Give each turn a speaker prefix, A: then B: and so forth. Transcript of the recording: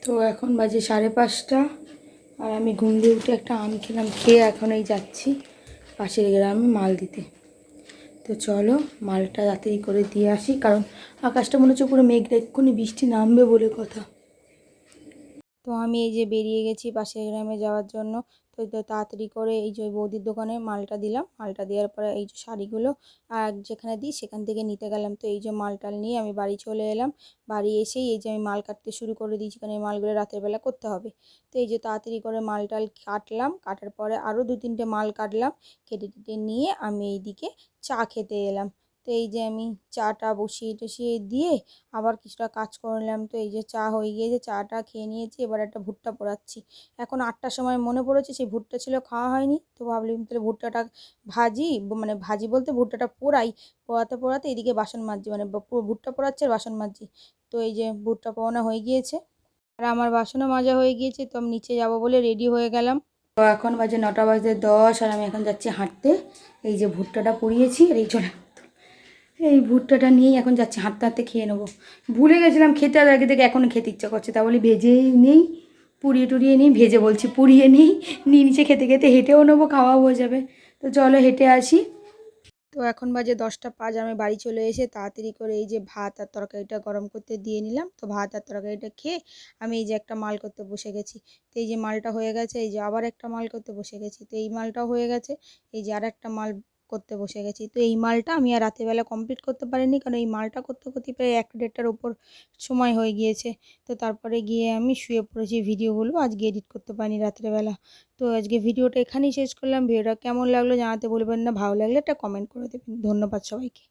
A: তো এখন বাজে 5:30 আর আমি ঘুম দিয়ে উঠে একটা আম খেলাম, খেয়ে এখন এই যাচ্ছি পাশের গ্রামে মাল দিতে। তো চলো মালটা তাড়াতাড়ি করে দিয়ে আসি, কারণ আকাশটা মনে হচ্ছে পুরো মেঘ, এক্ষুনি বৃষ্টি নামবে বলে কথা। তো আমি এই যে বেরিয়ে গেছি পাশের গ্রামে যাওয়ার জন্য। তো তাড়াতাড়ি করে এই যে বৌদির দোকানে মালটা দিলাম, মালটা দেওয়ার পরে এই যে শাড়িগুলো আর যেখানে দিই সেখান থেকে নিতে গেলাম। তো এই যে মালটাল নিয়ে আমি বাড়ি চলে এলাম। বাড়ি এসেই এই যে আমি মাল কাটতে শুরু করে দিয়েছি, কারণ এই মালগুলো রাতের বেলা করতে হবে। তো এই যে তাড়াতাড়ি করে মালটাল কাটলাম, কাটার পরে আরও 2-3টে মাল কাটলাম, কেটে কেটে নিয়ে আমি এইদিকে চা খেতে এলাম। তো এই যে আমি চাটা বসিয়ে টসিয়ে দিয়ে আবার কিছুটা কাজ করলাম। তো এই যে চা হয়ে গিয়েছে, চাটা খেয়ে নিয়েছি, এবার একটা ভুট্টা পোড়াচ্ছি। এখন 8টার সময় মনে পড়েছে সেই ভুট্টা ছিল, খাওয়া হয়নি, তো ভাবলাম তাহলে ভুট্টাটা ভাজি, মানে ভাজি বলতে ভুট্টাটা পোড়াই। পোড়াতে পোড়াতে এদিকে বাসন মাজছি, মানে ভুট্টা পোড়াচ্ছে আর বাসন মাজছি। তো এই যে ভুট্টা পোড়ানো হয়ে গিয়েছে আর আমার বাসনও মাজা হয়ে গিয়েছে। তো আমি নিচে যাবো বলে রেডি হয়ে গেলাম। তো এখন বাজে 9:10 আর আমি এখন যাচ্ছি হাঁটতে। এই যে ভুট্টাটা পুড়িয়েছি আর এই ভুট্টাটা নিয়েই এখন যাচ্ছি, হাঁটতে হাঁটতে খেয়ে নেবো। ভুলে গেছিলাম খেতে, আর আগে থেকে এখন খেতে ইচ্ছা করছে, তা বলি ভেজেই নেই, পুড়িয়ে টুড়িয়ে নিই, ভেজে বলছি পুড়িয়ে নিই, নিয়ে নিচে খেতে খেতে হেঁটেও নেবো, খাওয়াও হয়ে যাবে। তো চলো হেঁটে আসি। তো এখন বাজে 10টা 5, আমি বাড়ি চলে এসে তাড়াতাড়ি করে এই যে ভাত আর তরকারিটা গরম করতে দিয়ে নিলাম। তো ভাত আর তরকারিটা খেয়ে আমি এই যে একটা মাল করতে বসে গেছি। তো এই যে মালটা হয়ে গেছে, এই যে আবার একটা মাল করতে বসে গেছি। তো এই মালটাও হয়ে গেছে, এই যে আর একটা মাল করতে বসে গেছি। তো এই মালটা আমি আর রাতেরবেলা কমপ্লিট করতে পারিনি, কারণ এই মালটা করতে করতে প্রায় 1-1.5টার উপর সময় হয়ে গিয়েছে। তো তারপরে গিয়ে আমি শুয়ে পড়েছি, ভিডিওগুলো আজকে এডিট করতে পারিনি রাত্রেবেলা। তো আজকে ভিডিওটা এখানেই শেষ করলাম। ভিডিওটা কেমন লাগলো জানাতে ভুলবেন না, ভালো লাগলে একটা কমেন্ট করে দেবেন। ধন্যবাদ সবাইকে।